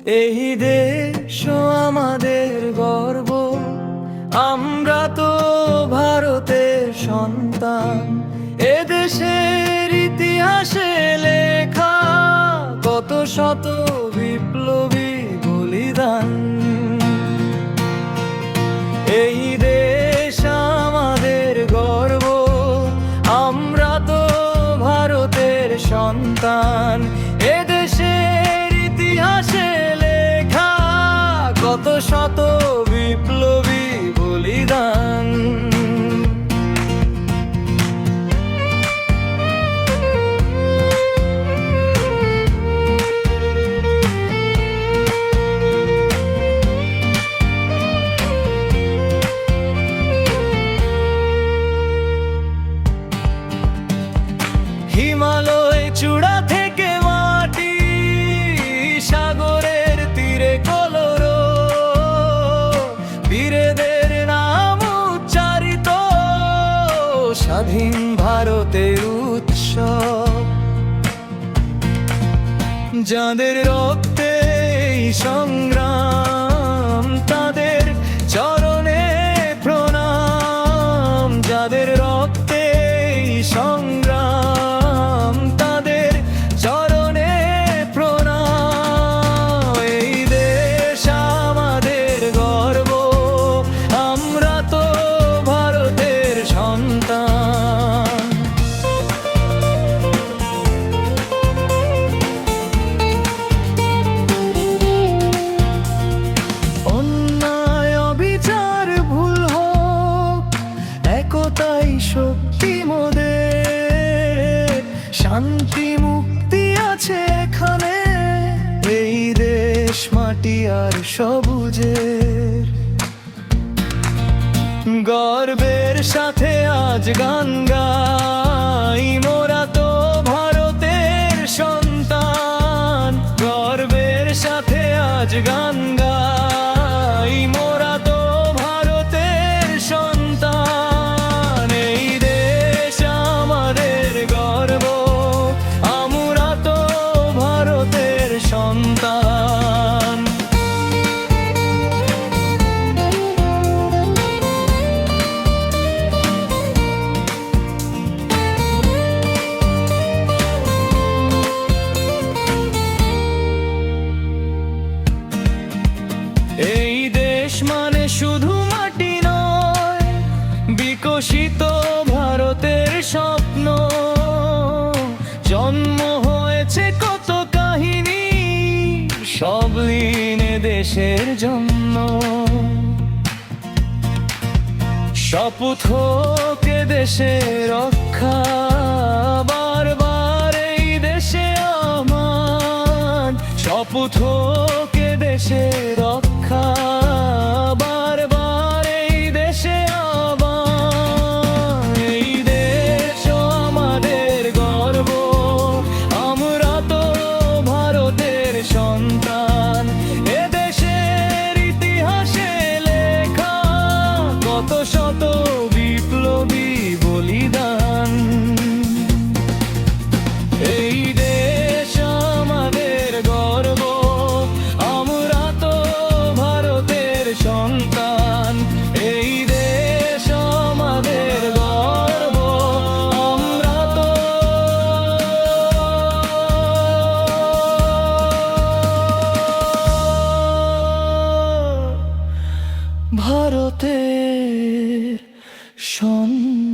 এই দেশ আমাদের গর্ব, আমরা তো ভারতের সন্তান। এ দেশের ইতিহাসে লেখা কত শত বিপ্লবী বলিদান। এই দেশ আমাদের গর্ব, আমরা তো ভারতের সন্তান। এ দেশের ইতিহাসে লেখা কত শত বিপ্লবী বলিদান। হিমালয় চূড়া থেকে মাটি, সাগরের তীরে কলরো, বীরেদের নাম উচ্চারিত স্বাধীন ভারতের উৎসব। যাদের রক্তে এই সংগ্রাম, তাদের চরণে প্রণাম। যাদের রক্তে এই সংগ্রাম, তাদের চরণে প্রণাম। এই দেশ আমাদের গর্ব, আমরা তো ভারতের সন্তান। অন্যায় অবিচার ভুল হোক, একতাই শক্তি মোদের। শান্তি মুক্তি আছে এখানে, এই দেশ মাটি আর সবুজের। গর্বের সাথে আজ গান গাই, মোরা তো ভারতের সন্তান। গর্বের সাথে আজ গান গাই, মোরা তো ভারতের সন্তান। এই দেশ আমাদের গর্ব, আমরা তো ভারতের সন্তান। এই দেশ মানে শুধু মাটি নয়, বিকশিত ভারতের স্বপ্ন। জন্ম হয়েছে কত কাহিনী, সব লীনে দেশের জন্য। শপথ হোক এ দেশে রক্ষা, বারবার এই দেশে আহ্বান। শপথ হোক এ দেশে রক্ষা, বারবার এই দেশে আহ্বান। এই দেশ আমাদের গর্ব, আমরা তো ভারতের সন্তান। এ দেশের ইতিহাসে লেখা কত শত বিপ্লবী বলিদান। এই দেশ আমাদের গর্ব, আমরা তো ভারতের সন্তান। এই দেশ আমাদের গর্ব, আমরা তো ভারতের সন্তান।